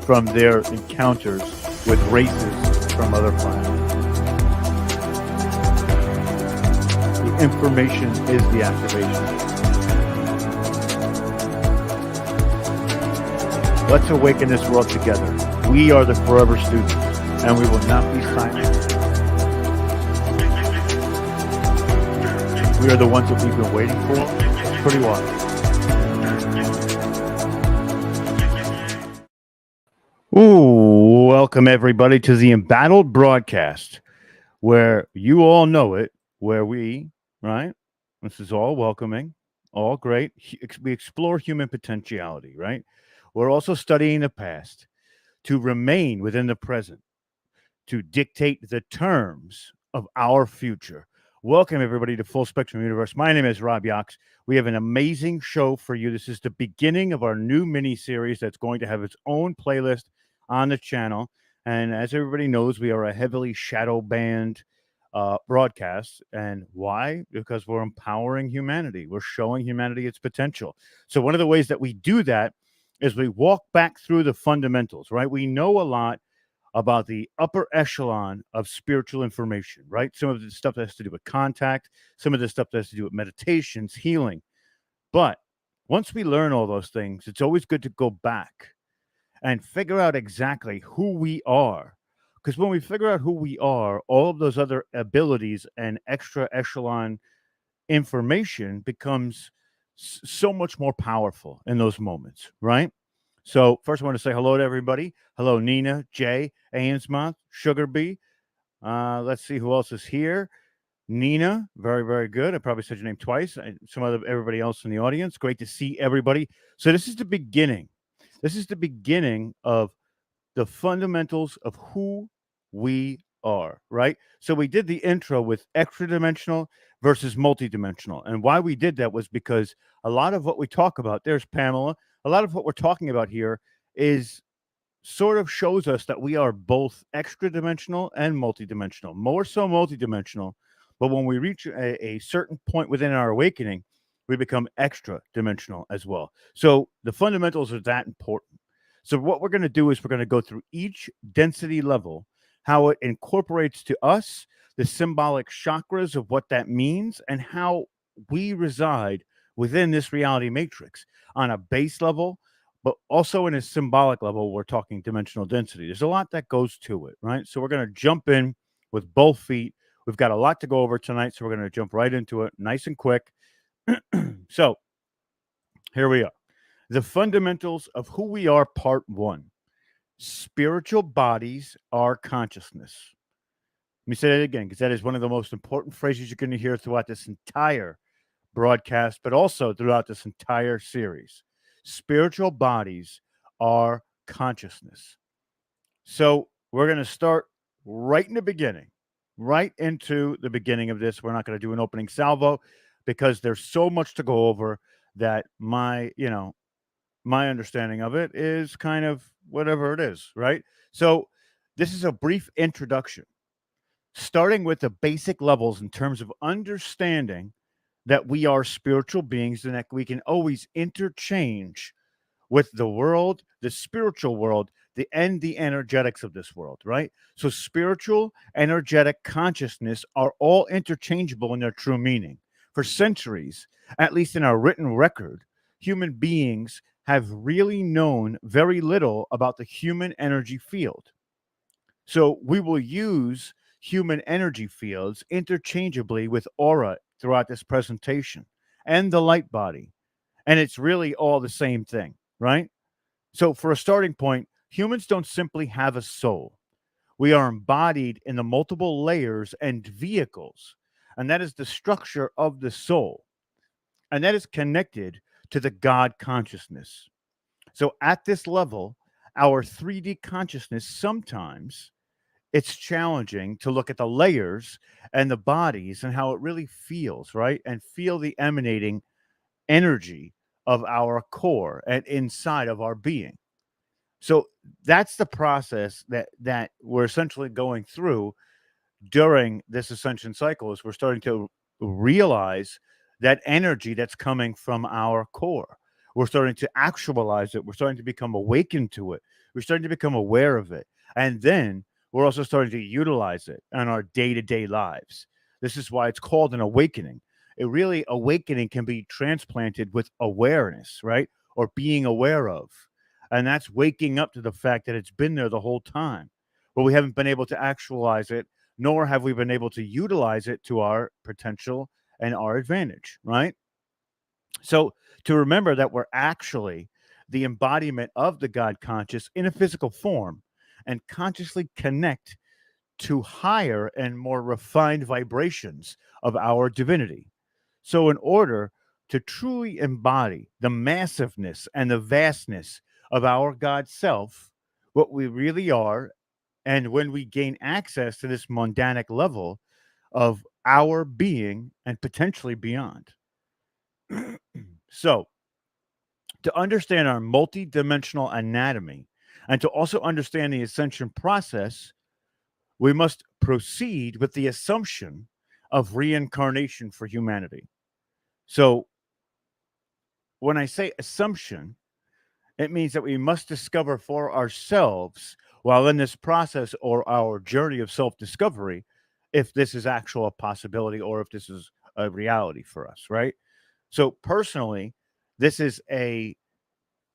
from their encounters with races from other planets. The information is the activation. Let's awaken this world together. We are the forever students, and we will not be silent. We are the ones that we've been waiting for pretty long. Ooh, welcome everybody to the Embattled broadcast, where you all know it, where we, right? This is all welcoming, all great. We explore human potentiality, right? We're also studying the past to remain within the present, to dictate the terms of our future. Welcome, everybody, to Full Spectrum Universe. My name is Rob Yox. We have an amazing show for you. This is the beginning of our new mini-series that's going to have its own playlist on the channel. And as everybody knows, we are a heavily shadow banned broadcast. And why? Because we're empowering humanity. We're showing humanity its potential. So one of the ways that we do that is we walk back through the fundamentals, right? We know a lot about the upper echelon of spiritual information, right? Some of the stuff that has to do with contact, some of the stuff that has to do with meditations, healing. But once we learn all those things, it's always good to go back and figure out exactly who we are. Because when we figure out who we are, all of those other abilities and extra echelon information becomes so much more powerful in those moments, right? So first I want to say hello to everybody. Hello, Nina, Jay, Ainsmouth, Sugar Bee. Let's see who else is here. Nina, very, very good. I probably said your name twice. Everybody else in the audience. Great to see everybody. So this is the beginning. This is the beginning of the fundamentals of who we are, right? So we did the intro with extra dimensional versus multidimensional. And why we did that was because a lot of what we talk about, there's Pamela, a lot of what we're talking about here is sort of shows us that we are both extra dimensional and multidimensional, more so multidimensional. But when we reach a certain point within our awakening, we become extra dimensional as well. So the fundamentals are that important. So what we're going to do is we're going to go through each density level, how it incorporates to us, the symbolic chakras of what that means, and how we reside within this reality matrix on a base level, but also in a symbolic level. We're talking dimensional density. There's a lot that goes to it, right? So we're going to jump in with both feet. We've got a lot to go over tonight, so we're going to jump right into it, nice and quick. So here we are. The fundamentals of who we are, part 1. Spiritual bodies are consciousness. Let me say that again, because that is one of the most important phrases you're going to hear throughout this entire broadcast, but also throughout this entire series. Spiritual bodies are consciousness. So we're going to start right in the beginning, right into the beginning of this. We're not going to do an opening salvo because there's so much to go over that my understanding of it is kind of whatever it is, right? So this is a brief introduction, starting with the basic levels in terms of understanding that we are spiritual beings and that we can always interchange with the world, the spiritual world, and the energetics of this world, right? So spiritual, energetic, consciousness are all interchangeable in their true meaning. For centuries, at least in our written record, human beings have really known very little about the human energy field. So we will use human energy fields interchangeably with aura throughout this presentation and the light body. And it's really all the same thing, right? So for a starting point, humans don't simply have a soul. We are embodied in the multiple layers and vehicles, and that is the structure of the soul. And that is connected to the God consciousness. So at this level, our 3D consciousness, sometimes it's challenging to look at the layers and the bodies and how it really feels, right? And feel the emanating energy of our core and inside of our being. So that's the process that we're essentially going through during this ascension cycle, is we're starting to realize that energy that's coming from our core. We're starting to actualize it. We're starting to become awakened to it. We're starting to become aware of it. And then we're also starting to utilize it in our day-to-day lives. This is why it's called an awakening. It really, awakening can be transplanted with awareness, right? Or being aware of. And that's waking up to the fact that it's been there the whole time, but we haven't been able to actualize it, nor have we been able to utilize it to our potential and our advantage, right? So to remember that we're actually the embodiment of the God conscious in a physical form and consciously connect to higher and more refined vibrations of our divinity. So, in order to truly embody the massiveness and the vastness of our God self, what we really are, and when we gain access to this mundanic level of our being and potentially beyond. So, to understand our multidimensional anatomy and to also understand the ascension process, we must proceed with the assumption of reincarnation for humanity. So, when I say assumption, it means that we must discover for ourselves while in this process or our journey of self discovery if this is actual a possibility or if this is a reality for us, right? So, personally, this is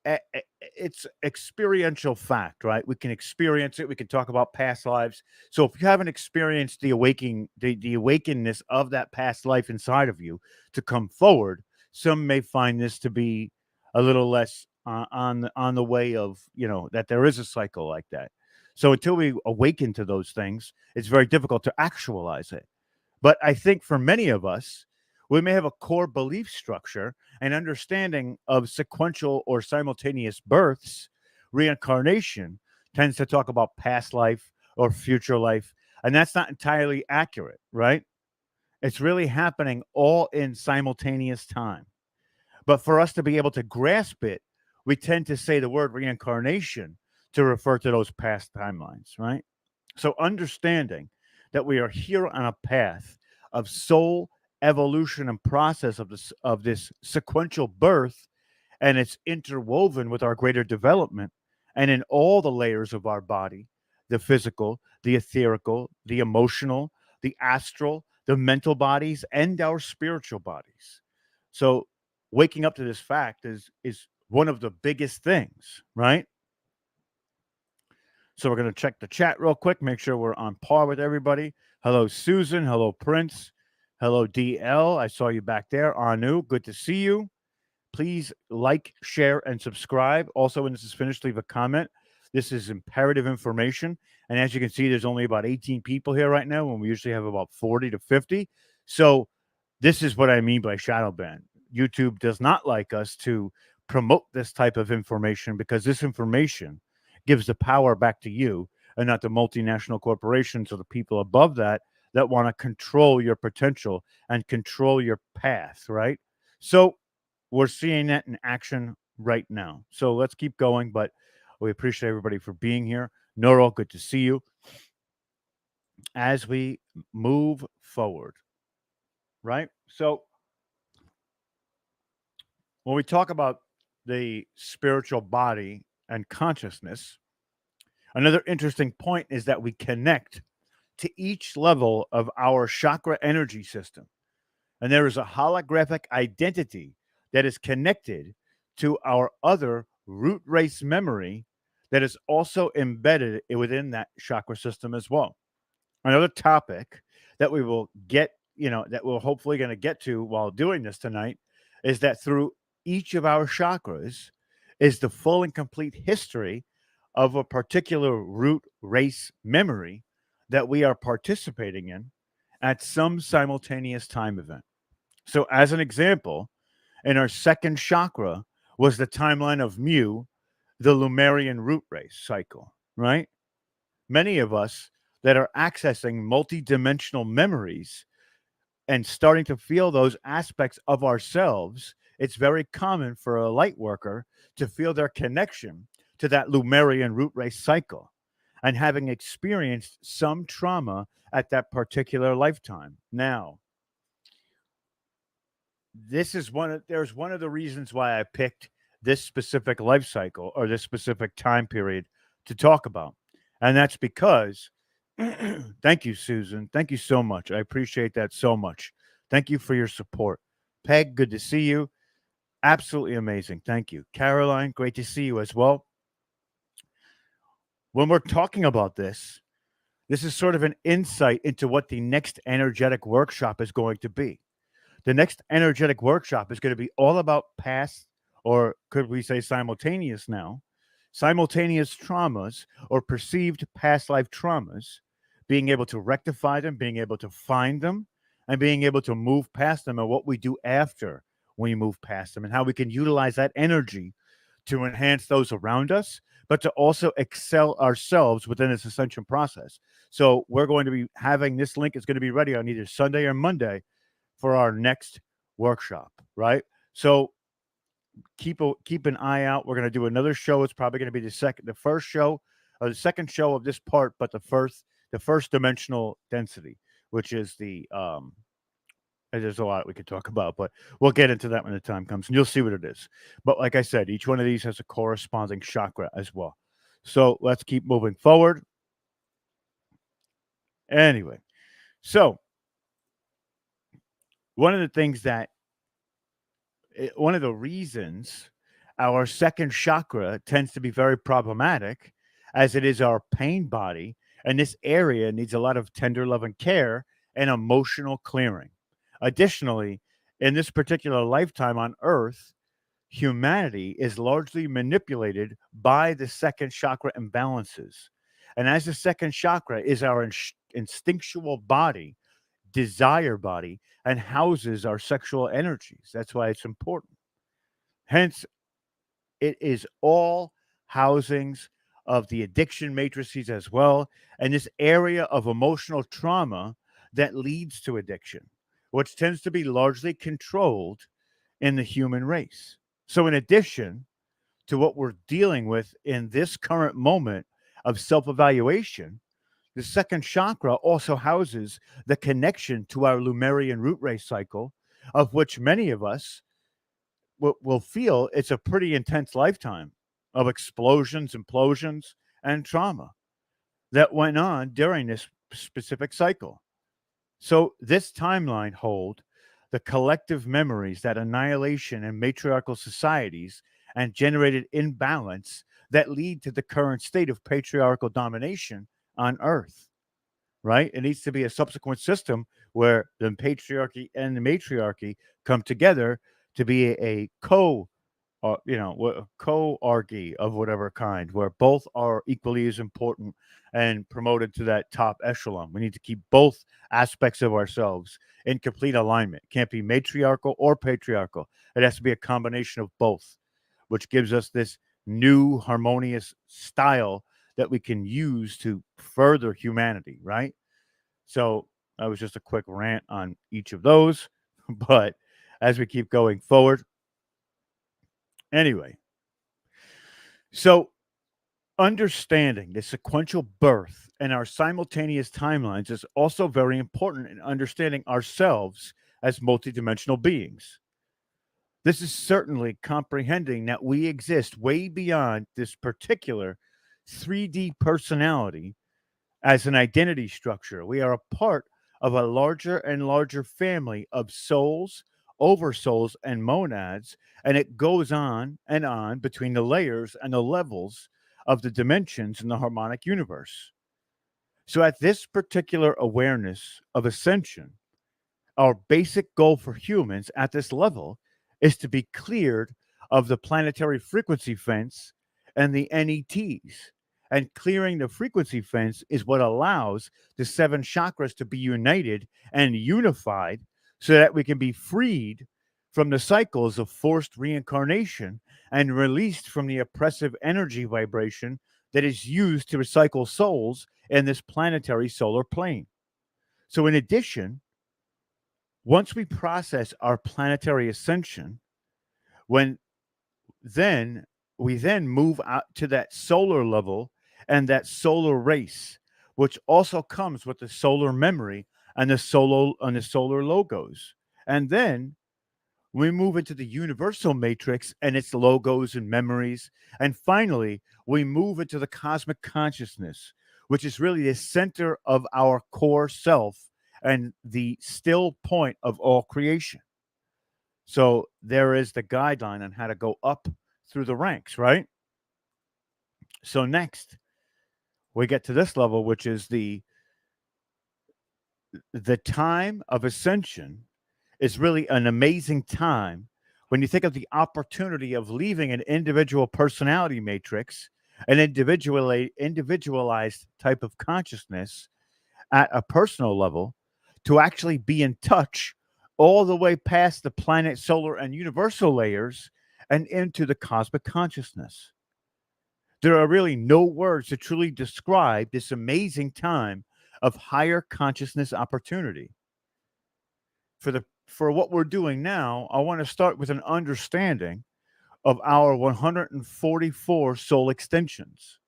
it's experiential fact, right? We can experience it. We can talk about past lives. So if you haven't experienced the awakening, the awakeness of that past life inside of you to come forward, some may find this to be a little less on the way of, that there is a cycle like that. So until we awaken to those things, it's very difficult to actualize it. But I think for many of us, we may have a core belief structure and understanding of sequential or simultaneous births. Reincarnation tends to talk about past life or future life, and that's not entirely accurate, right? It's really happening all in simultaneous time. But for us to be able to grasp it, we tend to say the word reincarnation to refer to those past timelines, right? So understanding that we are here on a path of soul evolution and process of this sequential birth, and it's interwoven with our greater development and in all the layers of our body, the physical, the etherical, the emotional, the astral, the mental bodies, and our spiritual bodies. So waking up to this fact is one of the biggest things, right? So we're going to check the chat real quick, make sure we're on par with everybody. Hello, Susan. Hello, Prince. Hello, DL. I saw you back there. Anu, good to see you. Please like, share, and subscribe. Also, when this is finished, leave a comment. This is imperative information. And as you can see, there's only about 18 people here right now, when we usually have about 40 to 50. So this is what I mean by shadow ban. YouTube does not like us to promote this type of information because this information gives the power back to you and not the multinational corporations or the people above that want to control your potential and control your path, right? So we're seeing that in action right now. So let's keep going, but we appreciate everybody for being here. Noro, good to see you. As we move forward, right? So when we talk about the spiritual body and consciousness, another interesting point is that we connect to each level of our chakra energy system. And there is a holographic identity that is connected to our other root race memory that is also embedded within that chakra system as well. Another topic that we will get, that we're hopefully going to get to while doing this tonight is that through each of our chakras is the full and complete history of a particular root race memory that we are participating in at some simultaneous time event. So, as an example, in our second chakra was the timeline of Mu, the Lumerian root race cycle, right? Many of us that are accessing multidimensional memories and starting to feel those aspects of ourselves, it's very common for a light worker to feel their connection to that Lumerian root race cycle and having experienced some trauma at that particular lifetime. Now, this is there's one of the reasons why I picked this specific life cycle or this specific time period to talk about. And that's because, thank you, Susan. Thank you so much. I appreciate that so much. Thank you for your support. Peg, good to see you. Absolutely amazing. Thank you. Caroline, great to see you as well. When we're talking about this is sort of an insight into what the next energetic workshop is going to be. The next energetic workshop is going to be all about past, or could we say simultaneous now, simultaneous traumas or perceived past life traumas, being able to rectify them, being able to find them, and being able to move past them, and what we do after we move past them, and how we can utilize that energy to enhance those around us, but to also excel ourselves within this ascension process. So we're going to be having this link is going to be ready on either Sunday or Monday for our next workshop, right? So keep an eye out. We're going to do another show. It's probably going to be the first show, or the second show of this part, but the first dimensional density, which is there's a lot we could talk about, but we'll get into that when the time comes, and you'll see what it is. But like I said, each one of these has a corresponding chakra as well. So let's keep moving forward. Anyway, so one of the things that one of the reasons our second chakra tends to be very problematic, as it is our pain body, and this area needs a lot of tender love and care and emotional clearing. Additionally, in this particular lifetime on Earth, humanity is largely manipulated by the second chakra imbalances. And as the second chakra is our instinctual body, desire body, and houses our sexual energies. That's why it's important. Hence, it is all housings of the addiction matrices as well, and this area of emotional trauma that leads to addiction, which tends to be largely controlled in the human race. So, in addition to what we're dealing with in this current moment of self evaluation, the second chakra also houses the connection to our Lemurian root race cycle, of which many of us will feel it's a pretty intense lifetime of explosions, implosions, and trauma that went on during this specific cycle. So, this timeline hold the collective memories that annihilation and matriarchal societies and generated imbalance that lead to the current state of patriarchal domination on Earth, right? It needs to be a subsequent system where the patriarchy and the matriarchy come together to be a co-archy of whatever kind, where both are equally as important and promoted to that top echelon. We need to keep both aspects of ourselves in complete alignment. It can't be matriarchal or patriarchal. It has to be a combination of both, which gives us this new harmonious style that we can use to further humanity, right? So that was just a quick rant on each of those. But as we keep going forward, anyway, so understanding the sequential birth and our simultaneous timelines is also very important in understanding ourselves as multidimensional beings. This is certainly comprehending that we exist way beyond this particular 3D personality as an identity structure. We are a part of a larger and larger family of souls, oversouls, and monads, and it goes on and on between the layers and the levels of the dimensions in the harmonic universe. So, at this particular awareness of ascension, our basic goal for humans at this level is to be cleared of the planetary frequency fence and the NETs. And clearing the frequency fence is what allows the seven chakras to be united and unified so that we can be freed from the cycles of forced reincarnation and released from the oppressive energy vibration that is used to recycle souls in this planetary solar plane. So, in addition, once we process our planetary ascension, when then we then move out to that solar level and that solar race, which also comes with the solar memory and the solar logos. And then We move into the universal matrix and its logos and memories. And finally, we move into the cosmic consciousness, which is really the center of our core self and the still point of all creation. So there is the guideline on how to go up through the ranks, right? So next, we get to this level, which is the time of ascension is really an amazing time when you think of the opportunity of leaving an individual personality matrix, an individualized type of consciousness at a personal level, to actually be in touch all the way past the planet, solar, and universal layers and into the cosmic consciousness. There are really no words to truly describe this amazing time of higher consciousness opportunity. For what we're doing now, I want to start with an understanding of our 144 soul extensions,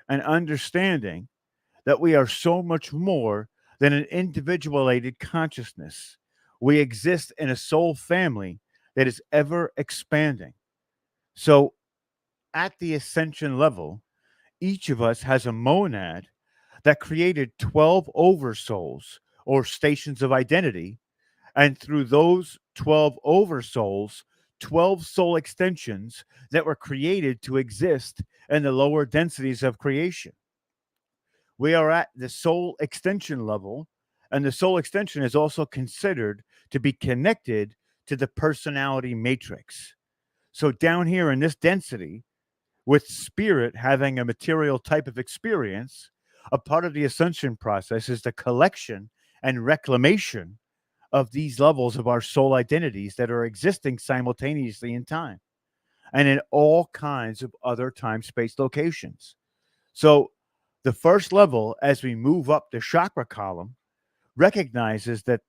an understanding that we are so much more than an individuated consciousness. We exist in a soul family that is ever expanding. So, at the ascension level, each of us has a monad that created 12 oversouls or stations of identity. And through those 12 oversouls, 12 soul extensions that were created to exist in the lower densities of creation. We are at the soul extension level, and the soul extension is also considered to be connected to the personality matrix. So, down here in this density, with spirit having a material type of experience, a part of the ascension process is the collection and reclamation of these levels of our soul identities that are existing simultaneously in time and in all kinds of other time space locations. So, the first level, as we move up the chakra column, recognizes that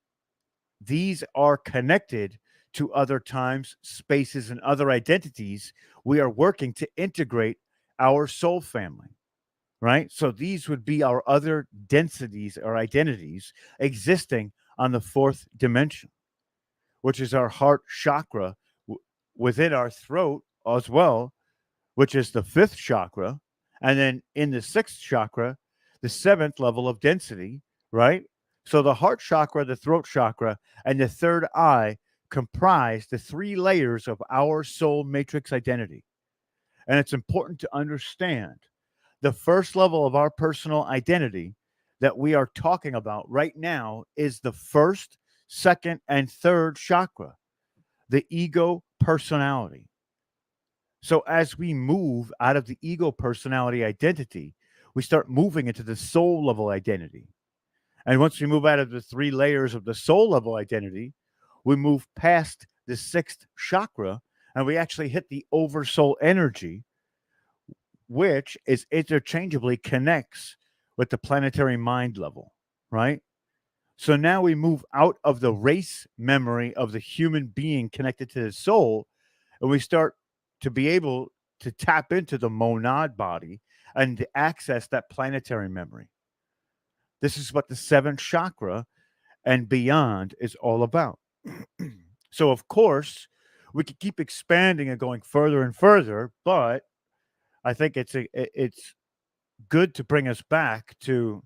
these are connected to other times, spaces, and other identities. We are working to integrate our soul family, right? So these would be our other densities or identities existing on the fourth dimension, which is our heart chakra within our throat as well, which is the fifth chakra. And then in the sixth chakra, the seventh level of density, right? So the heart chakra, the throat chakra, and the third eye comprise the three layers of our soul matrix identity. And it's important to understand the first level of our personal identity that we are talking about right now is the first, second, and third chakra, the ego personality. So as we move out of the ego personality identity, we start moving into the soul level identity. And once we move out of the three layers of the soul level identity, we move past the sixth chakra and we actually hit the oversoul energy, which is interchangeably connects with the planetary mind level, right? So now we move out of the race memory of the human being connected to the soul, and we start to be able to tap into the monad body and to access that planetary memory. This is what the seventh chakra and beyond is all about. So, of course, we could keep expanding and going further and further, but I think it's good to bring us back to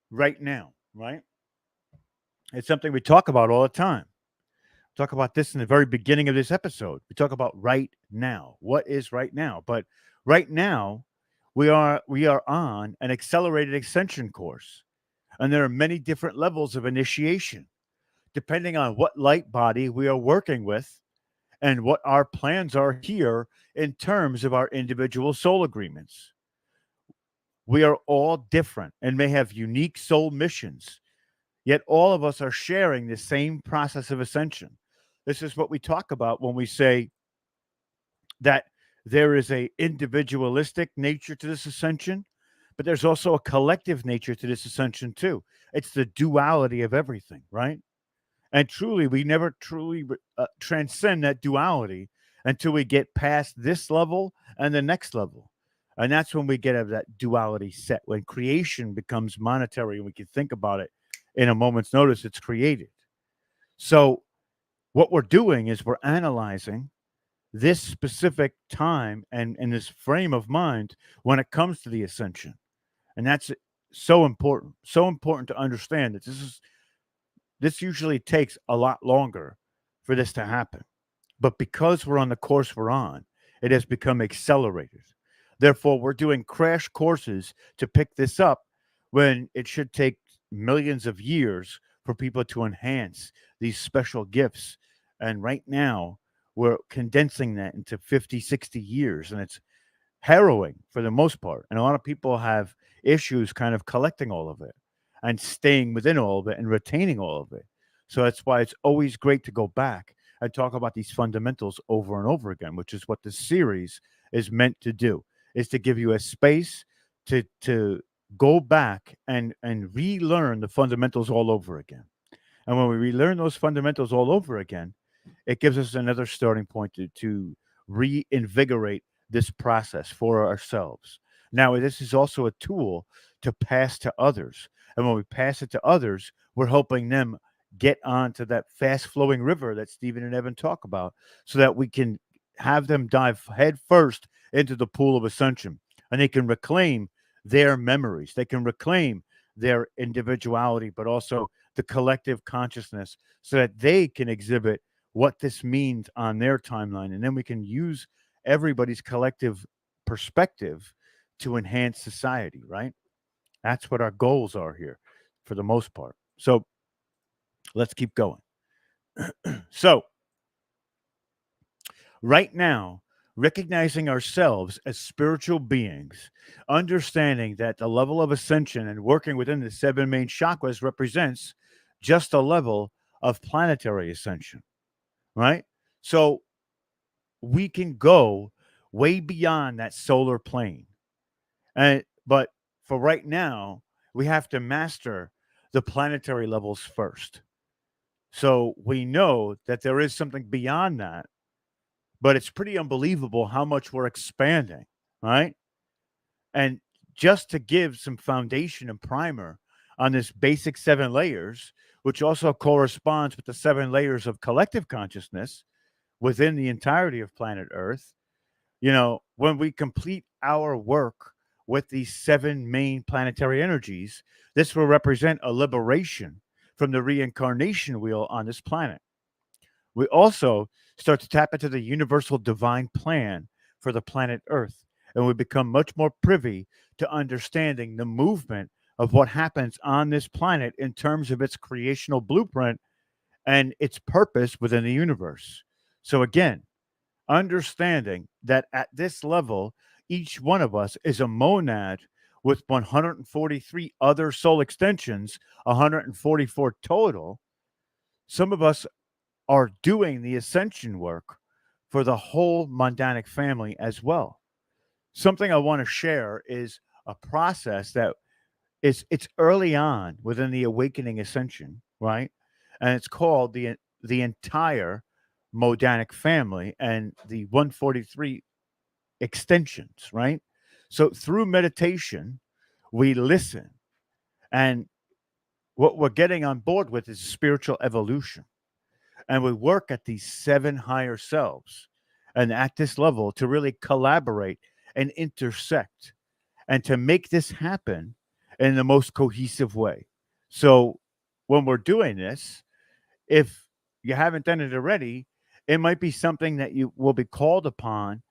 right now, right? It's something we talk about all the time. Talk about this in the very beginning of this episode. We talk about right now. What is right now? But right now, we are on an accelerated ascension course, and there are many different levels of initiation depending on what light body we are working with and what our plans are here in terms of our individual soul agreements. We are all different and may have unique soul missions, yet all of us are sharing the same process of ascension. This is what we talk about when we say that there is a individualistic nature to this ascension, but there's also a collective nature to this ascension too. It's the duality of everything, right? And truly, we never truly transcend that duality until we get past this level and the next level. And that's when we get of that duality set, when creation becomes monetary and we can think about it in a moment's notice, it's created. So what we're doing is we're analyzing this specific time and this frame of mind when it comes to the ascension. And that's so important to understand that this usually takes a lot longer for this to happen. But because we're on the course we're on, it has become accelerated. Therefore, we're doing crash courses to pick this up when it should take millions of years for people to enhance these special gifts. And right now, we're condensing that into 50, 60 years. And it's harrowing for the most part. And a lot of people have issues kind of collecting all of it and staying within all of it and retaining all of it. So that's why it's always great to go back and talk about these fundamentals over and over again, which is what this series is meant to do, is to give you a space to go back and relearn the fundamentals all over again. And when we relearn those fundamentals all over again, it gives us another starting point to reinvigorate this process for ourselves. Now, this is also a tool to pass to others. And when we pass it to others, we're helping them get onto that fast flowing river that Stephen and Evan talk about so that we can have them dive head first into the pool of ascension and they can reclaim their memories. They can reclaim their individuality, but also the collective consciousness so that they can exhibit what this means on their timeline. And then we can use everybody's collective perspective to enhance society, right? That's what our goals are here for the most part. So let's keep going. So, right now, recognizing ourselves as spiritual beings, understanding that the level of ascension and working within the seven main chakras represents just a level of planetary ascension, right? So, we can go way beyond that solar plane. And but for right now, we have to master the planetary levels first. So we know that there is something beyond that, but it's pretty unbelievable how much we're expanding, right? And just to give some foundation and primer on this basic seven layers, which also corresponds with the seven layers of collective consciousness within the entirety of planet Earth. When we complete our work with these seven main planetary energies, this will represent a liberation from the reincarnation wheel on this planet. We also start to tap into the universal divine plan for the planet Earth, and we become much more privy to understanding the movement of what happens on this planet in terms of its creational blueprint and its purpose within the universe. So, again, understanding that at this level, each one of us is a monad with 143 other soul extensions, 144 total. Some of us are doing the ascension work for the whole Monadic family as well. Something I want to share is a process that it's early on within the awakening ascension, right? And it's called the entire Monadic family and the 143 extensions, right? So through meditation, we listen, and what we're getting on board with is spiritual evolution. And we work at these seven higher selves and at this level to really collaborate and intersect and to make this happen in the most cohesive way. So when we're doing this, if you haven't done it already, it might be something that you will be called upon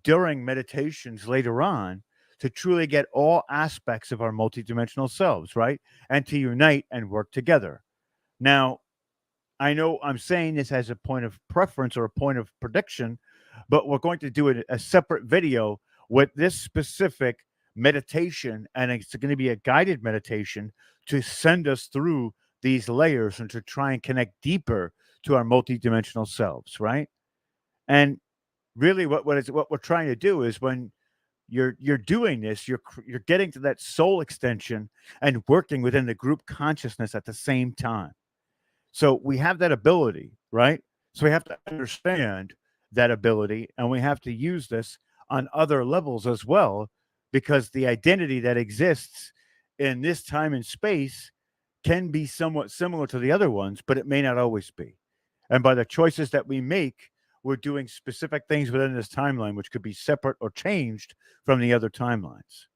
during meditations later on to truly get all aspects of our multidimensional selves, right? And to unite and work together. Now, I know I'm saying this as a point of preference or a point of prediction, but we're going to do a separate video with this specific meditation, and it's going to be a guided meditation to send us through these layers and to try and connect deeper to our multidimensional selves, right? And really, what we're trying to do is when you're doing this, you're getting to that soul extension and working within the group consciousness at the same time. So we have that ability, right? So we have to understand that ability and we have to use this on other levels as well, because the identity that exists in this time and space can be somewhat similar to the other ones, but it may not always be. And by the choices that we make, we're doing specific things within this timeline, which could be separate or changed from the other timelines.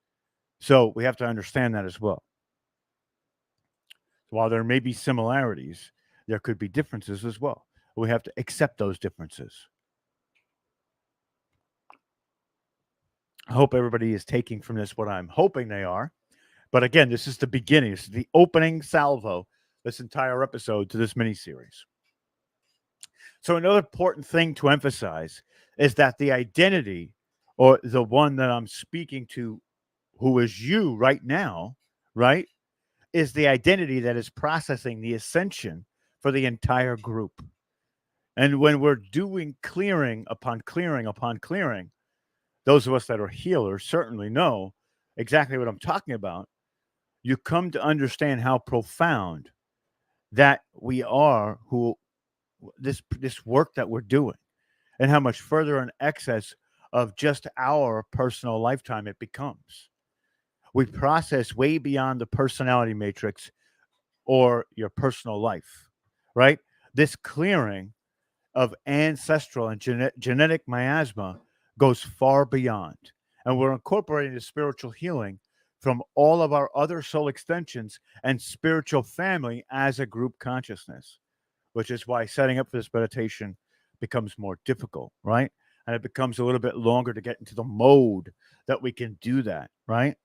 So we have to understand that as well. While there may be similarities, there could be differences as well. We have to accept those differences. I hope everybody is taking from this what I'm hoping they are. But again, this is the beginning. This is the opening salvo, this entire episode to this mini-series. So another important thing to emphasize is that the identity, or the one that I'm speaking to, who is you right now, right, is the identity that is processing the ascension for the entire group. And when we're doing clearing upon clearing upon clearing, those of us that are healers certainly know exactly what I'm talking about. You come to understand how profound that we are, who this work that we're doing, and how much further in excess of just our personal lifetime it becomes. We process way beyond the personality matrix or your personal life, right? This clearing of ancestral and genetic miasma goes far beyond. And we're incorporating the spiritual healing from all of our other soul extensions and spiritual family as a group consciousness, which is why setting up for this meditation becomes more difficult, right? And it becomes a little bit longer to get into the mode that we can do that, right?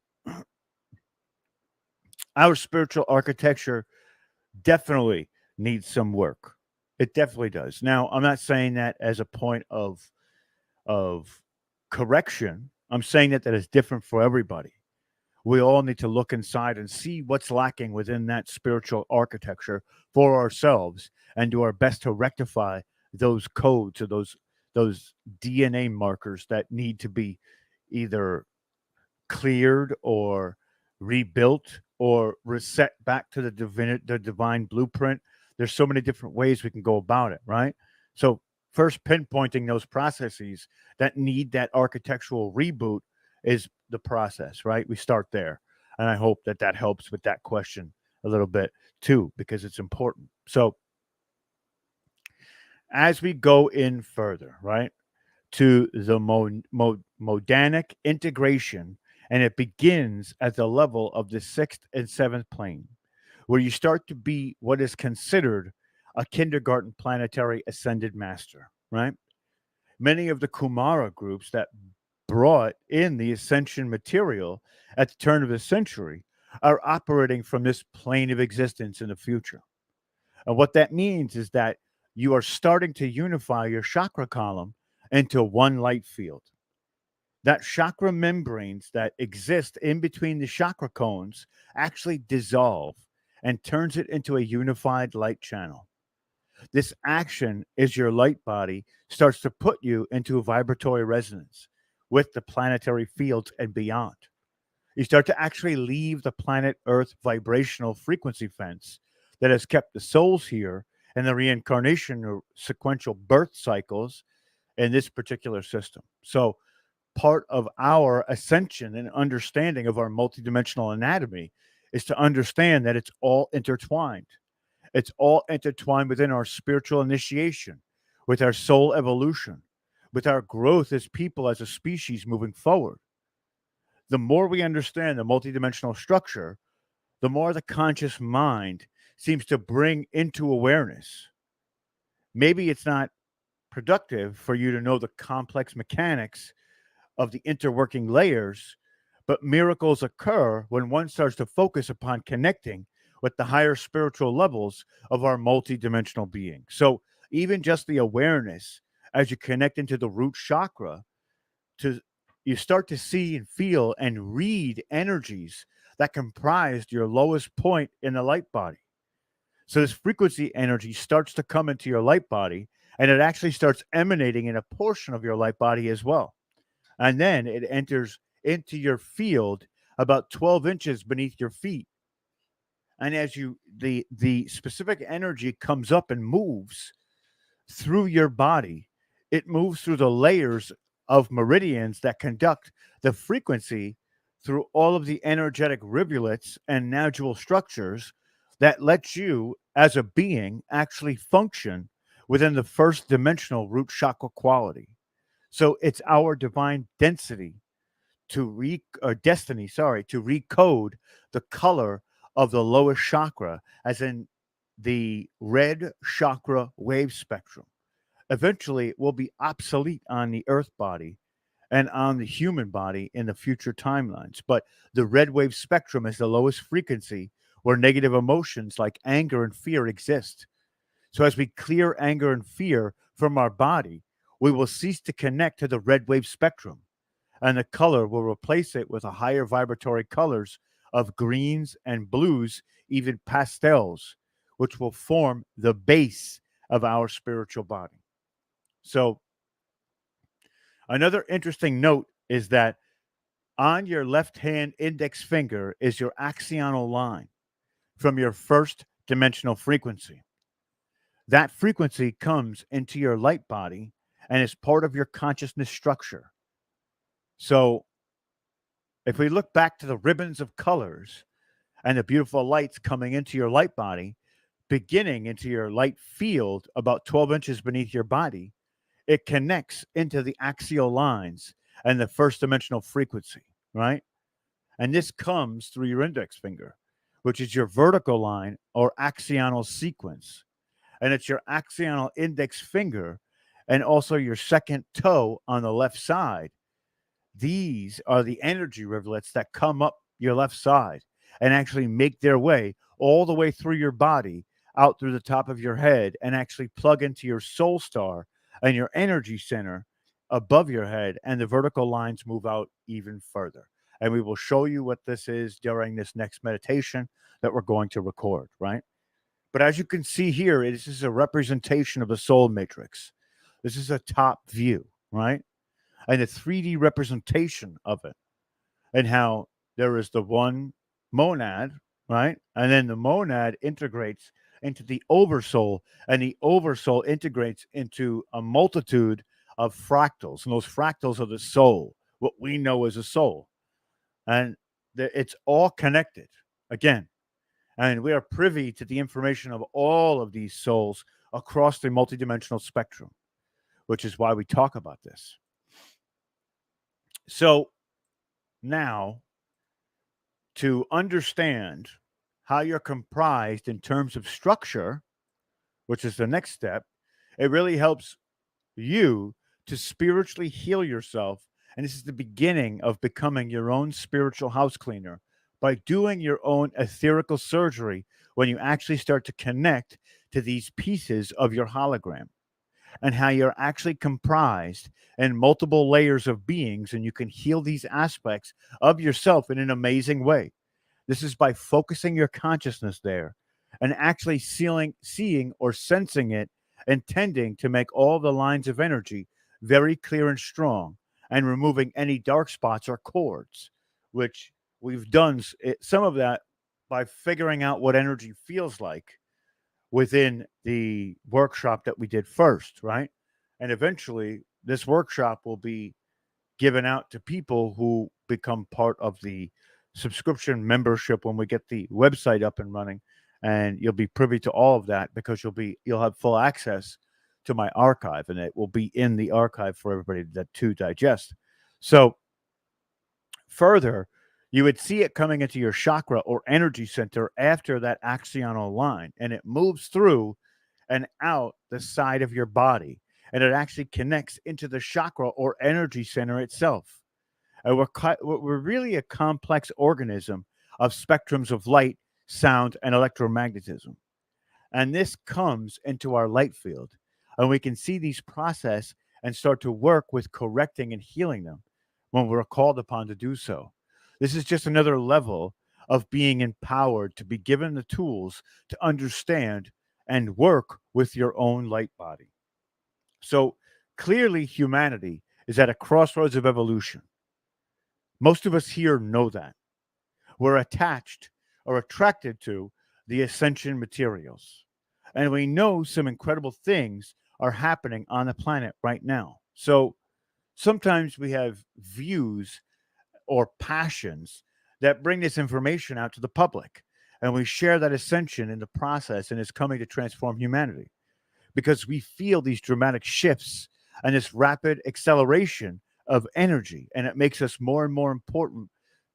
Our spiritual architecture definitely needs some work. It definitely does. Now, I'm not saying that as a point of correction. I'm saying that is different for everybody. We all need to look inside and see what's lacking within that spiritual architecture for ourselves, and do our best to rectify those codes or those DNA markers that need to be either cleared or rebuilt or reset back to the divine blueprint. There's so many different ways we can go about it, right? So first, pinpointing those processes that need that architectural reboot is the process, right? We start there. And I hope that helps with that question a little bit too, because it's important. So as we go in further, right, to the Monadic integration, and it begins at the level of the sixth and seventh plane, where you start to be what is considered a kindergarten planetary ascended master, right? Many of the Kumara groups that brought in the ascension material at the turn of the century are operating from this plane of existence in the future. And what that means is that you are starting to unify your chakra column into one light field. That chakra membranes that exist in between the chakra cones actually dissolve and turns it into a unified light channel. This action is your light body starts to put you into a vibratory resonance with the planetary fields and beyond. You start to actually leave the planet Earth vibrational frequency fence that has kept the souls here and the reincarnation or sequential birth cycles in this particular system. So, part of our ascension and understanding of our multidimensional anatomy is to understand that it's all intertwined. It's all intertwined within our spiritual initiation, with our soul evolution, with our growth as people, as a species moving forward. The more we understand the multidimensional structure, the more the conscious mind seems to bring into awareness. Maybe it's not productive for you to know the complex mechanics of the interworking layers, but miracles occur when one starts to focus upon connecting with the higher spiritual levels of our multidimensional being. So even just the awareness as you connect into the root chakra, to you start to see and feel and read energies that comprised your lowest point in the light body. So this frequency energy starts to come into your light body, and it actually starts emanating in a portion of your light body as well. And then it enters into your field about 12 inches beneath your feet. And as the specific energy comes up and moves through your body, it moves through the layers of meridians that conduct the frequency through all of the energetic rivulets and nodule structures that let you as a being actually function within the first dimensional root chakra quality. So it's our divine density to recode the color of the lowest chakra, as in the red chakra wave spectrum. Eventually, it will be obsolete on the earth body and on the human body in the future timelines. But the red wave spectrum is the lowest frequency where negative emotions like anger and fear exist. So, as we clear anger and fear from our body, we will cease to connect to the red wave spectrum, and the color will replace it with a higher vibratory colors of greens and blues, even pastels, which will form the base of our spiritual body. So, another interesting note is that on your left hand index finger is your axional line from your first dimensional frequency. That frequency comes into your light body and is part of your consciousness structure. So, if we look back to the ribbons of colors and the beautiful lights coming into your light body, beginning into your light field about 12 inches beneath your body, it connects into the axial lines and the first dimensional frequency, right? And this comes through your index finger, which is your vertical line or axional sequence. And it's your axional index finger and also your second toe on the left side. These are the energy rivulets that come up your left side and actually make their way all the way through your body, out through the top of your head, and actually plug into your soul star and your energy center above your head. And the vertical lines move out even further. And we will show you what this is during this next meditation that we're going to record, right? But as you can see here, this is a representation of the soul matrix. This is a top view, right? And a 3D representation of it, and how there is the one monad, right? And then the monad integrates into the oversoul, and the oversoul integrates into a multitude of fractals. And those fractals are the soul, what we know as a soul. And it's all connected again. And we are privy to the information of all of these souls across the multidimensional spectrum, which is why we talk about this. So now, to understand how you're comprised in terms of structure, which is the next step, it really helps you to spiritually heal yourself. And this is the beginning of becoming your own spiritual house cleaner by doing your own etherical surgery when you actually start to connect to these pieces of your hologram, and how you're actually comprised in multiple layers of beings, and you can heal these aspects of yourself in an amazing way. This is by focusing your consciousness there and actually seeing or sensing it, intending to make all the lines of energy very clear and strong, and removing any dark spots or cords, which we've done some of that by figuring out what energy feels like within the workshop that we did first, right? And eventually, this workshop will be given out to people who become part of the subscription membership when we get the website up and running. And you'll be privy to all of that because you'll have full access to my archive, and it will be in the archive for everybody to digest. So further, you would see it coming into your chakra or energy center after that axional line, and it moves through and out the side of your body, and it actually connects into the chakra or energy center itself. And we're really a complex organism of spectrums of light, sound, and electromagnetism. And this comes into our light field, and we can see these process and start to work with correcting and healing them when we're called upon to do so. This is just another level of being empowered to be given the tools to understand and work with your own light body. So clearly, humanity is at a crossroads of evolution. Most of us here know that. We're attached or attracted to the ascension materials. And we know some incredible things are happening on the planet right now. So sometimes we have views or passions that bring this information out to the public. And we share that ascension in the process, and it's coming to transform humanity. because we feel these dramatic shifts and this rapid acceleration of energy. And it makes us more and more important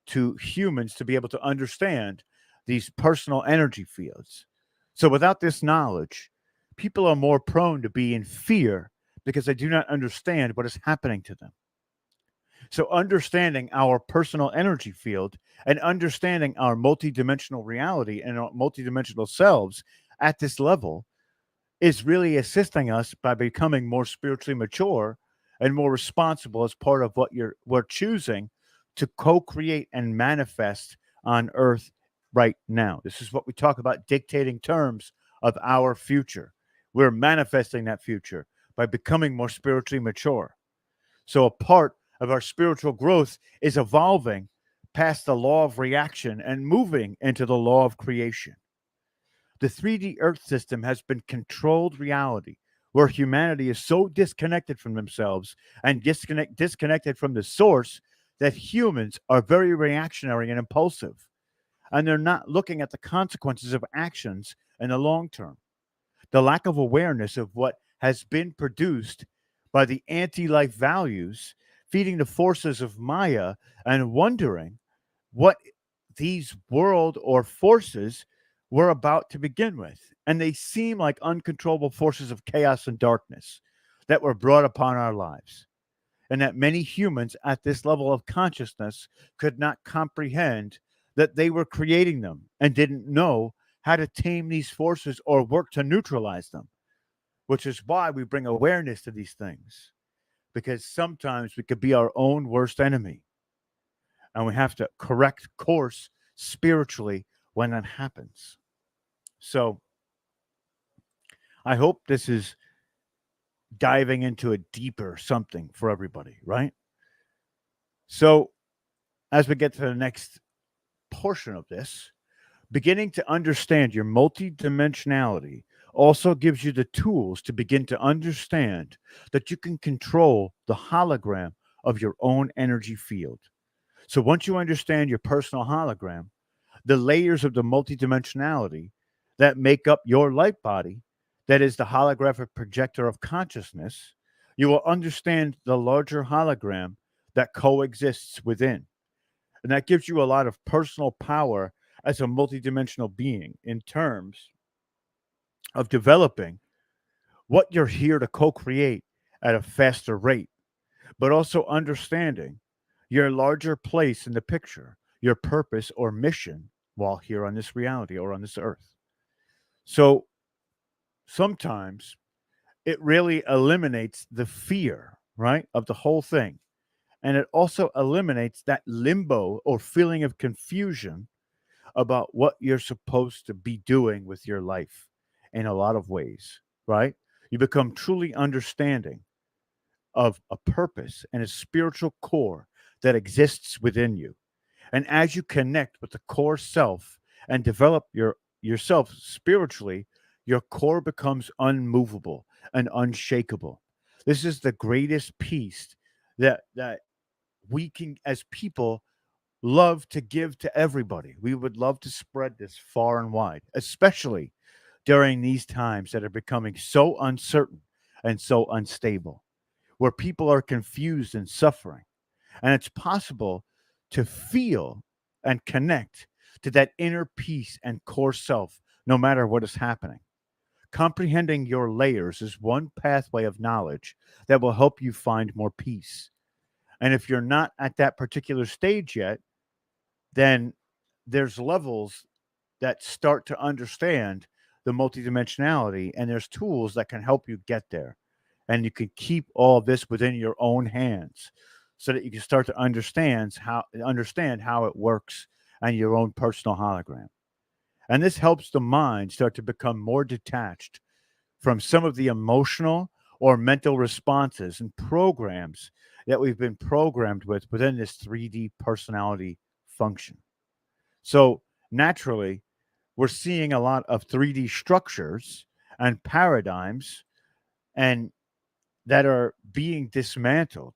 to humans to be able to understand these personal energy fields. So without this knowledge, people are more prone to be in fear because they do not understand what is happening to them. So understanding our personal energy field and understanding our multidimensional reality and our multidimensional selves at this level is really assisting us by becoming more spiritually mature and more responsible as part of what we're choosing to co-create and manifest on earth right now. This is what we talk about, dictating terms of our future. We're manifesting that future by becoming more spiritually mature. So a part of our spiritual growth is evolving past the law of reaction and moving into the law of creation. The 3D Earth system has been controlled reality where humanity is so disconnected from themselves and disconnected from the source that humans are very reactionary and impulsive. And they're not looking at the consequences of actions in the long term. The lack of awareness of what has been produced by the anti life values, feeding the forces of Maya, and wondering what these world or forces were about to begin with. And they seem like uncontrollable forces of chaos and darkness that were brought upon our lives. And that many humans at this level of consciousness could not comprehend that they were creating them and didn't know how to tame these forces or work to neutralize them, which is why we bring awareness to these things, because sometimes we could be our own worst enemy and we have to correct course spiritually when that happens. So I hope this is diving into a deeper something for everybody, right? So as we get to the next portion of this, beginning to understand your multidimensionality also gives you the tools to begin to understand that you can control the hologram of your own energy field. So once you understand your personal hologram, the layers of the multidimensionality that make up your light body, that is the holographic projector of consciousness, you will understand the larger hologram that coexists within. And that gives you a lot of personal power as a multidimensional being in terms of developing what you're here to co create at a faster rate, but also understanding your larger place in the picture, your purpose or mission while here on this reality or on this earth. So sometimes it really eliminates the fear, right, of the whole thing. And it also eliminates that limbo or feeling of confusion about what you're supposed to be doing with your life in a lot of ways, right? You become truly understanding of a purpose and a spiritual core that exists within you. And as you connect with the core self and develop yourself spiritually, your core becomes unmovable and unshakable. This is the greatest peace that we can as people love to give to everybody. We would love to spread this far and wide, especially during these times that are becoming so uncertain and so unstable, where people are confused and suffering. And it's possible to feel and connect to that inner peace and core self no matter what is happening. Comprehending your layers is one pathway of knowledge that will help you find more peace. And if you're not at that particular stage yet, then there's levels that start to understand the multidimensionality, and there's tools that can help you get there. And you can keep all of this within your own hands so that you can start to understand how it works and your own personal hologram. And this helps the mind start to become more detached from some of the emotional or mental responses and programs that we've been programmed with within this 3D personality function. So naturally, we're seeing a lot of 3D structures and paradigms and that are being dismantled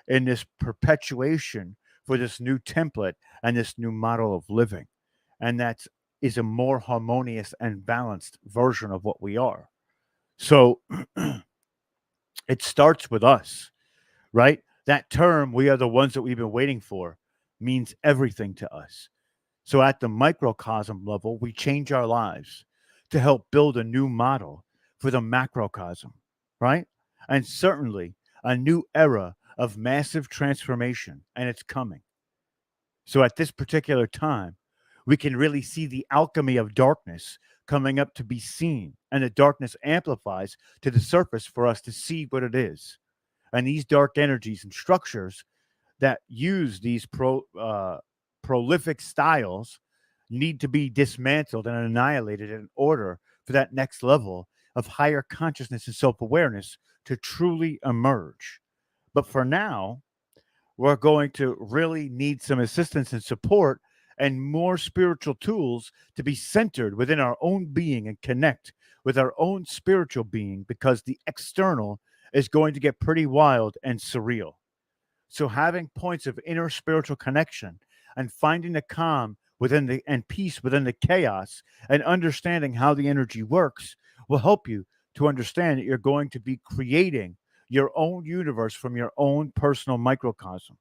in this perpetuation for this new template and this new model of living. And that is a more harmonious and balanced version of what we are. So it starts with us, right? That term, we are the ones that we've been waiting for, means everything to us. So at the microcosm level, we change our lives to help build a new model for the macrocosm, right? And certainly a new era of massive transformation, and it's coming. So at this particular time, we can really see the alchemy of darkness coming up to be seen, and the darkness amplifies to the surface for us to see what it is. And these dark energies and structures that use these prolific styles need to be dismantled and annihilated in order for that next level of higher consciousness and self awareness to truly emerge. But for now, we're going to really need some assistance and support and more spiritual tools to be centered within our own being and connect with our own spiritual being, because the external is going to get pretty wild and surreal. So having points of inner spiritual connection and finding the calm within the and peace within the chaos and understanding how the energy works will help you to understand that you're going to be creating your own universe from your own personal microcosm,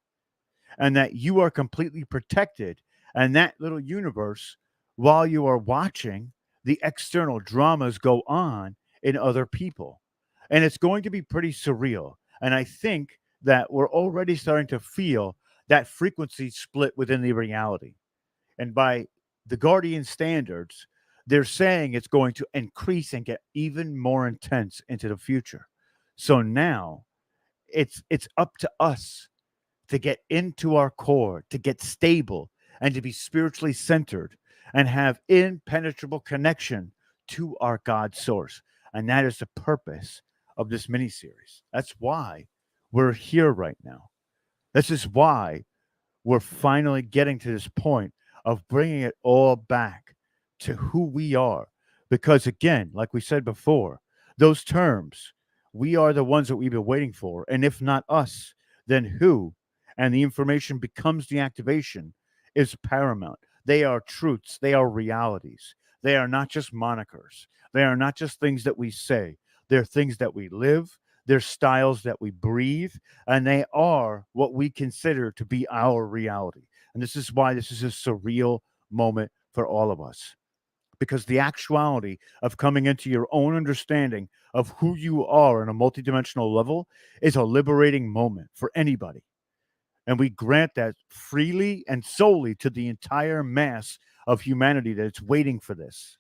and that you are completely protected and that little universe while you are watching the external dramas go on in other people. And it's going to be pretty surreal. And I think that we're already starting to feel that frequency split within the reality. And by the Guardian standards, they're saying it's going to increase and get even more intense into the future. So now it's up to us to get into our core, to get stable, and to be spiritually centered and have impenetrable connection to our God source. And that is the purpose of this mini series. That's why we're here right now. This is why we're finally getting to this point of bringing it all back to who we are. Because again, like we said before, those terms, we are the ones that we've been waiting for. And if not us, then who? And the information becomes the activation is paramount. They are truths, they are realities. They are not just monikers. They are not just things that we say. They're things that we live, they're styles that we breathe, and they are what we consider to be our reality. And this is why this is a surreal moment for all of us, because the actuality of coming into your own understanding of who you are on a multidimensional level is a liberating moment for anybody. And we grant that freely and solely to the entire mass of humanity that it's waiting for this.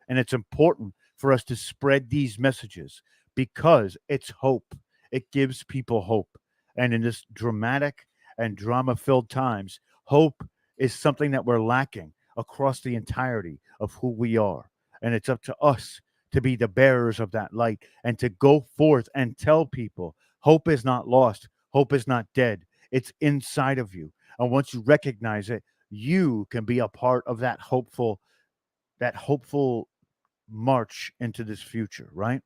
And it's important for us to spread these messages because it's hope. It gives people hope. And in this dramatic and drama filled times, hope is something that we're lacking across the entirety of who we are. And it's up to us to be the bearers of that light and to go forth and tell people hope is not lost, hope is not dead. It's inside of you. And once you recognize it, you can be a part of that hopeful march into this future, right?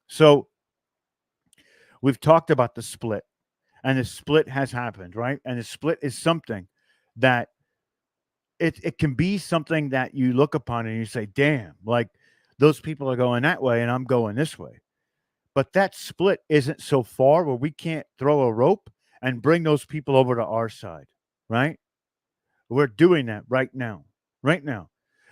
So we've talked about the split, and the split has happened, right? And the split is something that it can be something that you look upon and you say, damn, like those people are going that way and I'm going this way. But that split isn't so far where we can't throw a rope and bring those people over to our side, right? We're doing that right now,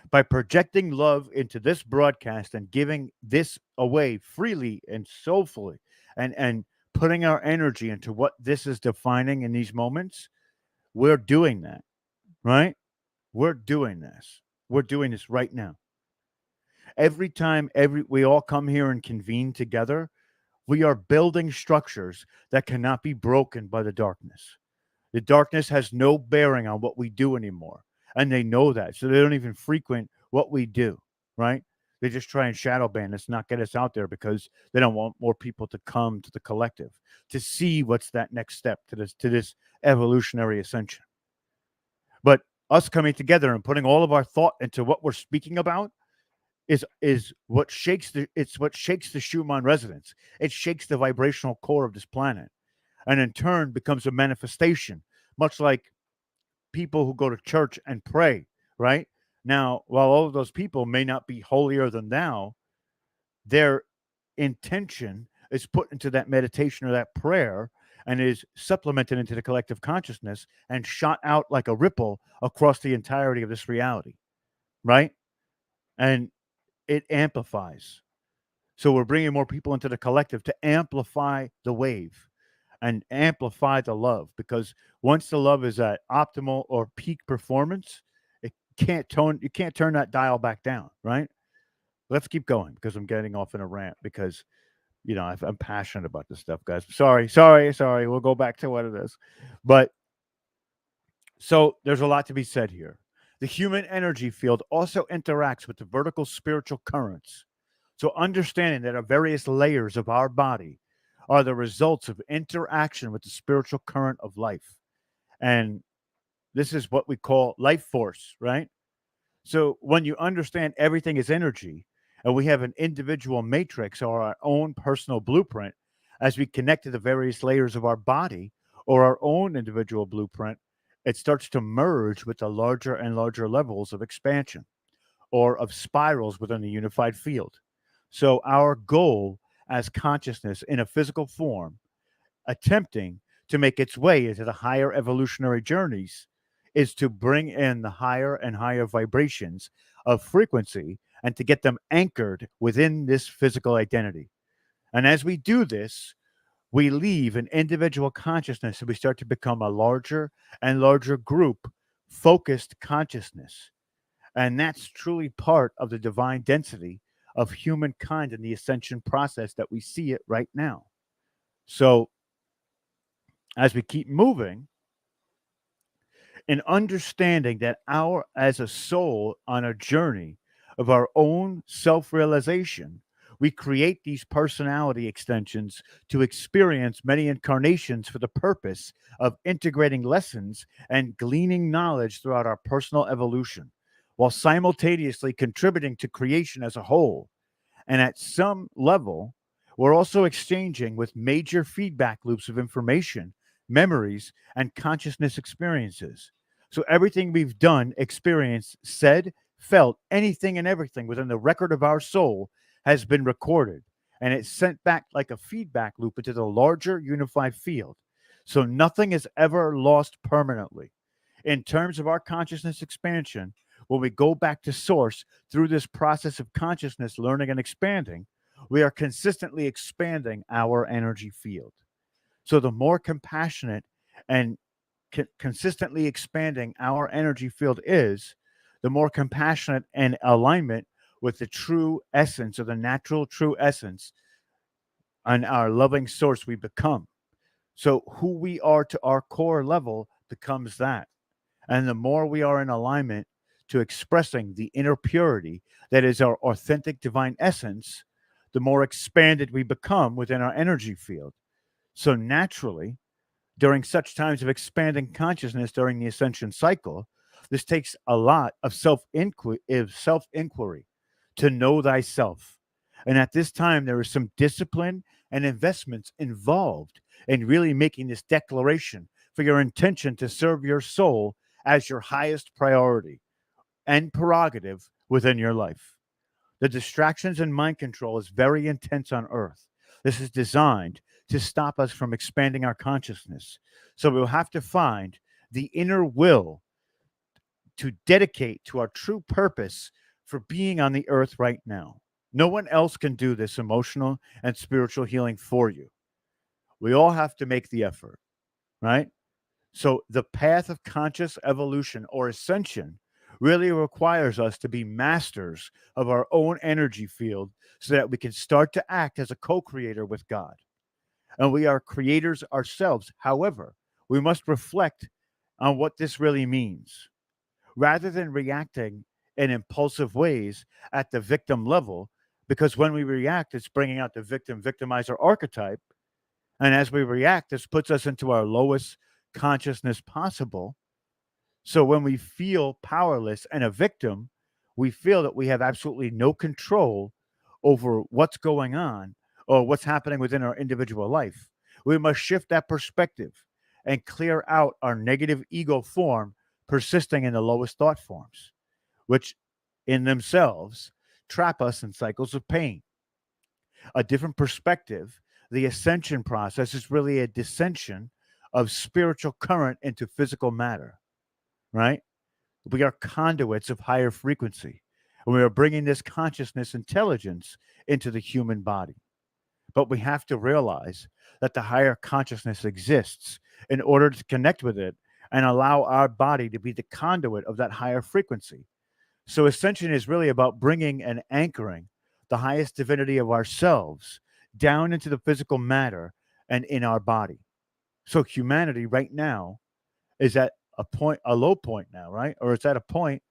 by projecting love into this broadcast and giving this away freely and soulfully, and putting our energy into what this is defining in these moments. We're doing that, right? We're doing this. We're doing this right now. Every time every we all come here and convene together, we are building structures that cannot be broken by the darkness. The darkness has no bearing on what we do anymore. And they know that. So they don't even frequent what we do, right? They just try and shadow ban us, not get us out there because they don't want more people to come to the collective to see what's that next step to this evolutionary ascension. But us coming together and putting all of our thought into what we're speaking about is what shakes the Schumann resonance. It shakes the vibrational core of this planet, and in turn becomes a manifestation, much like people who go to church and pray, right? Now, while all of those people may not be holier than thou, they're intention is put into that meditation or that prayer and is supplemented into the collective consciousness and shot out like a ripple across the entirety of this reality, right? And it amplifies. So we're bringing more people into the collective to amplify the wave and amplify the love, because once the love is at optimal or peak performance, you can't turn that dial back down, right? Let's keep going because I'm getting off in a rant because I'm passionate about this stuff, guys. Sorry. We'll go back to what it is. But so there's a lot to be said here. The human energy field also interacts with the vertical spiritual currents. So understanding that our various layers of our body are the results of interaction with the spiritual current of life. And this is what we call life force, right? So when you understand everything is energy and we have an individual matrix or our own personal blueprint, as we connect to the various layers of our body or our own individual blueprint, it starts to merge with the larger and larger levels of expansion or of spirals within the unified field. So our goal as consciousness in a physical form, attempting to make its way into the higher evolutionary journeys, is to bring in the higher and higher vibrations of frequency and to get them anchored within this physical identity. And as we do this, we leave an individual consciousness and we start to become a larger and larger group focused consciousness. And that's truly part of the divine density of humankind in the ascension process that we see it right now. So as we keep moving, and understanding that as a soul on a journey of our own self-realization, we create these personality extensions to experience many incarnations for the purpose of integrating lessons and gleaning knowledge throughout our personal evolution, while simultaneously contributing to creation as a whole. And at some level, we're also exchanging with major feedback loops of information, memories, and consciousness experiences. So everything we've done, experienced, said, felt, anything and everything within the record of our soul has been recorded, and it's sent back like a feedback loop into the larger unified field. So nothing is ever lost permanently. In terms of our consciousness expansion, when we go back to source through this process of consciousness learning and expanding, we are consistently expanding our energy field. So the more compassionate and consistently expanding our energy field is, the more compassionate and alignment with the true essence or the natural true essence and our loving source we become. So who we are to our core level becomes that. And the more we are in alignment to expressing the inner purity that is our authentic divine essence, the more expanded we become within our energy field. So naturally, during such times of expanding consciousness during the ascension cycle, this takes a lot of self-inquiry to know thyself. And at this time, there is some discipline and investments involved in really making this declaration for your intention to serve your soul as your highest priority and prerogative within your life. The distractions and mind control is very intense on Earth. This is designed to stop us from expanding our consciousness. So we'll have to find the inner will to dedicate to our true purpose for being on the earth right now. No one else can do this emotional and spiritual healing for you. We all have to make the effort, right? So the path of conscious evolution or ascension really requires us to be masters of our own energy field so that we can start to act as a co-creator with God. And we are creators ourselves. However, we must reflect on what this really means. Rather than reacting in impulsive ways at the victim level, because when we react, it's bringing out the victim victimizer archetype. And as we react, this puts us into our lowest consciousness possible. So when we feel powerless and a victim, we feel that we have absolutely no control over what's going on or what's happening within our individual life. We must shift that perspective and clear out our negative ego form persisting in the lowest thought forms, which in themselves trap us in cycles of pain. a different perspective. The ascension process is really a descension of spiritual current into physical matter, right? We are conduits of higher frequency. And we are bringing this consciousness intelligence into the human body. But we have to realize that the higher consciousness exists in order to connect with it and allow our body to be the conduit of that higher frequency. So ascension is really about bringing and anchoring the highest divinity of ourselves down into the physical matter and in our body. So humanity right now is at a low point now, right? Or it's at a point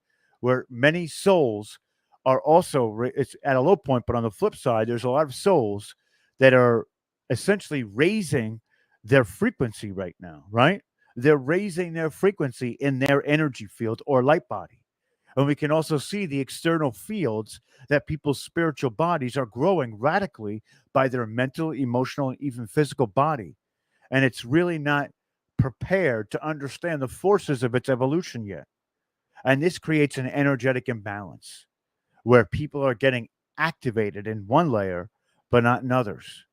where many souls are also, it's at a low point, but on the flip side, there's a lot of souls that are essentially raising their frequency right now, right? They're raising their frequency in their energy field or light body. And we can also see the external fields that people's spiritual bodies are growing radically by their mental, emotional, and even physical body. And it's really not prepared to understand the forces of its evolution yet. And this creates an energetic imbalance where people are getting activated in one layer, but not in others,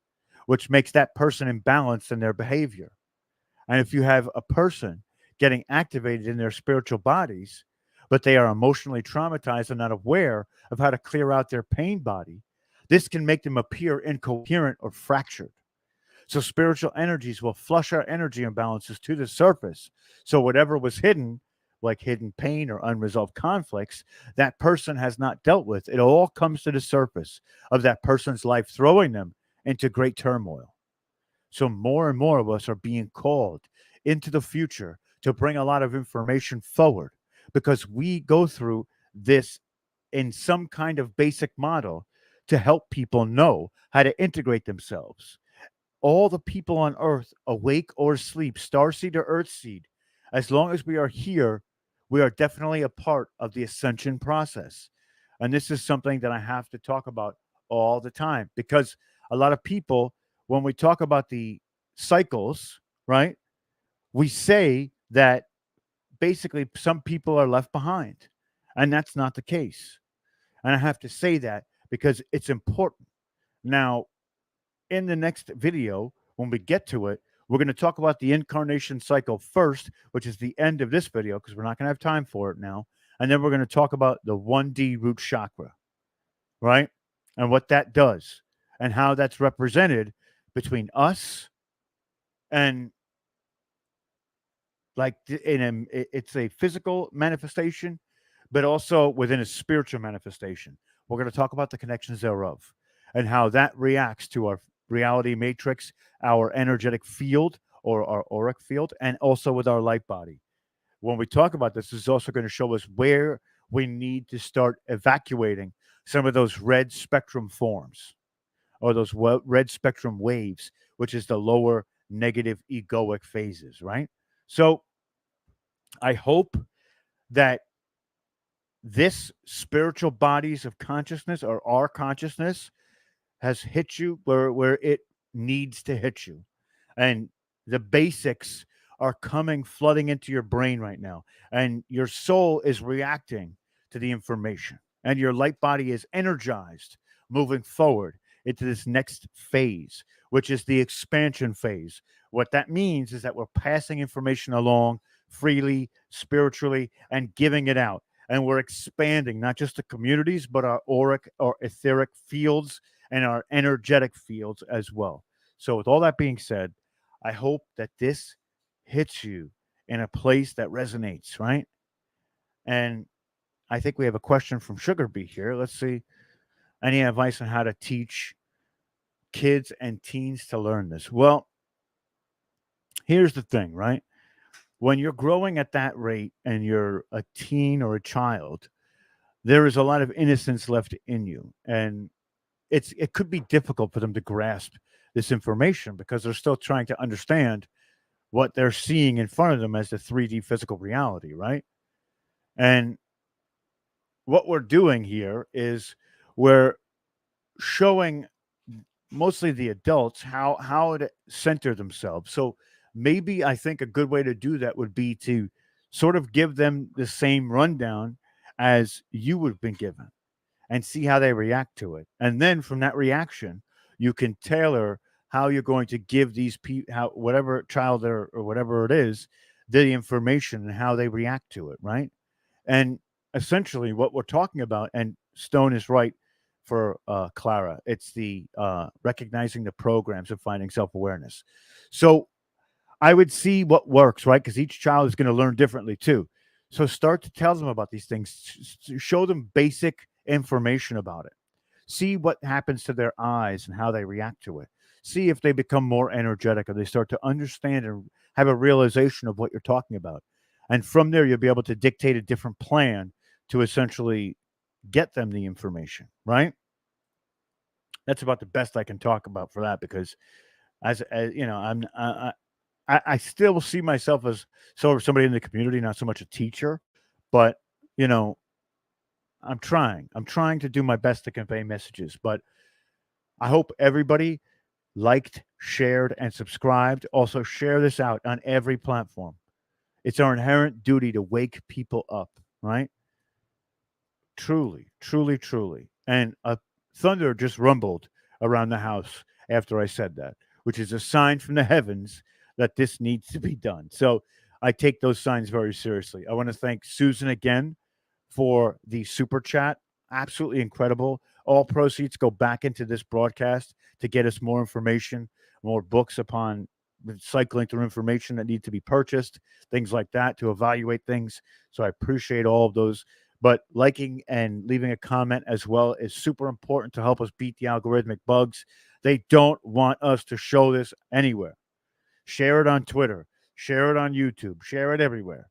which makes that person imbalanced in their behavior. And if you have a person getting activated in their spiritual bodies, but they are emotionally traumatized and not aware of how to clear out their pain body, this can make them appear incoherent or fractured. So spiritual energies will flush our energy imbalances to the surface. So whatever was hidden, like hidden pain or unresolved conflicts, that person has not dealt with, it all comes to the surface of that person's life, throwing them into great turmoil. So more and more of us are being called into the future to bring a lot of information forward because we go through this in some kind of basic model to help people know how to integrate themselves. All the people on earth, awake or asleep, starseed or earthseed, as long as we are here, we are definitely a part of the ascension process. And this is something that I have to talk about all the time because a lot of people, when we talk about the cycles, right, we say that basically some people are left behind. And that's not the case. And I have to say that because it's important. Now, in the next video, when we get to it, we're going to talk about the incarnation cycle first, which is the end of this video because we're not going to have time for it now. And then we're going to talk about the 1D root chakra, right? And what that does and how that's represented between us and like it's a physical manifestation, but also within a spiritual manifestation. We're going to talk about the connections thereof and how that reacts to our reality matrix, our energetic field or our auric field, and also with our light body. When we talk about this is also going to show us where we need to start evacuating some of those red spectrum forms or those red spectrum waves, which is the lower negative egoic phases, right? So I hope that this spiritual bodies of consciousness or our consciousness has hit you where it needs to hit you. And the basics are coming flooding into your brain right now. And your soul is reacting to the information. And your light body is energized, moving forward into this next phase, which is the expansion phase. What that means is that we're passing information along freely, spiritually, and giving it out. And we're expanding not just the communities, but our auric or etheric fields and our energetic fields as well. So, with all that being said, I hope that this hits you in a place that resonates, right? And I think we have a question from Sugar Bee here. Let's see. Any advice on how to teach kids and teens to learn this? Well, here's the thing, right? When you're growing at that rate and you're a teen or a child, there is a lot of innocence left in you. And it could be difficult for them to grasp this information because they're still trying to understand what they're seeing in front of them as the 3D physical reality, right? And what we're doing here is we're showing mostly the adults how to center themselves. So maybe I think a good way to do that would be to sort of give them the same rundown as you would have been given and see how they react to it. And then from that reaction, you can tailor how you're going to give these people, how whatever child or whatever it is, the information and how they react to it, right? And essentially, what we're talking about, and Stone is right for Clara, it's the recognizing the programs of finding self awareness. So I would see what works, right? Because each child is going to learn differently too. So start to tell them about these things, show them basic information about it. See what happens to their eyes and how they react to it. See if they become more energetic or they start to understand and have a realization of what you're talking about. And from there, you'll be able to dictate a different plan to essentially get them the information, right? That's about the best I can talk about for that because as you know, I still see myself as sort of somebody in the community, not so much a teacher, but you know, I'm trying. I'm trying to do my best to convey messages, but I hope everybody liked, shared, and subscribed. Also, share this out on every platform. It's our inherent duty to wake people up, right? Truly, truly, truly. And a thunder just rumbled around the house after I said that, which is a sign from the heavens that this needs to be done. So I take those signs very seriously. I want to thank Susan again for the super chat. Absolutely incredible. All proceeds go back into this broadcast to get us more information, more books upon cycling through information that need to be purchased, things like that to evaluate things. So I appreciate all of those. But liking and leaving a comment as well is super important to help us beat the algorithmic bugs. They don't want us to show this anywhere. Share it on Twitter, share it on YouTube, share it everywhere.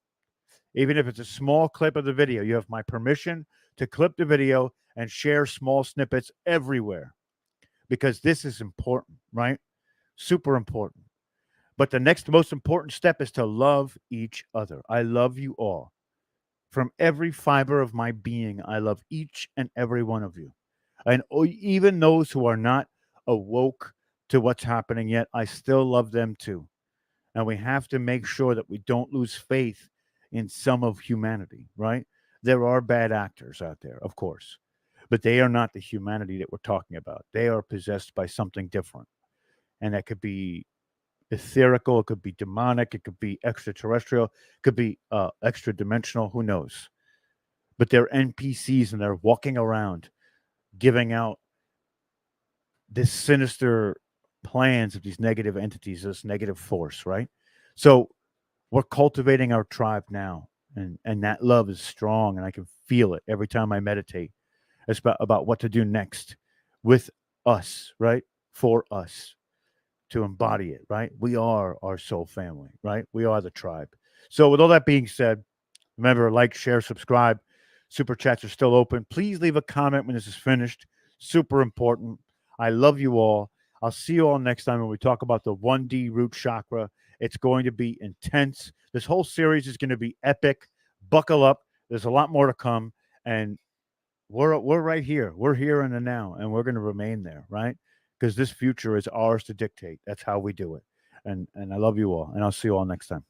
Even if it's a small clip of the video, you have my permission to clip the video and share small snippets everywhere because this is important, right? Super important. But the next most important step is to love each other. I love you all. From every fiber of my being, I love each and every one of you. And even those who are not awoke to what's happening yet, I still love them too. And we have to make sure that we don't lose faith in some of humanity, right? There are bad actors out there, of course, but they are not the humanity that we're talking about. They are possessed by something different. And that could be etherical, it could be demonic, it could be extraterrestrial, it could be extra dimensional, who knows? But they're NPCs and they're walking around giving out this sinister plans of these negative entities, this negative force, right? So we're cultivating our tribe now, and that love is strong, and I can feel it every time I meditate. It's about what to do next with us, right? For us to embody it, right? We are our soul family, right? We are the tribe. So with all that being said, remember, like, share, subscribe. Super chats are still open. Please leave a comment when this is finished. Super important. I love you all. I'll see you all next time when we talk about the 1D root chakra. It's going to be intense. This whole series is going to be epic. Buckle up. There's a lot more to come. And we're right here. We're here in the now, and we're going to remain there, right? Because this future is ours to dictate. That's how we do it. And I love you all, and I'll see you all next time.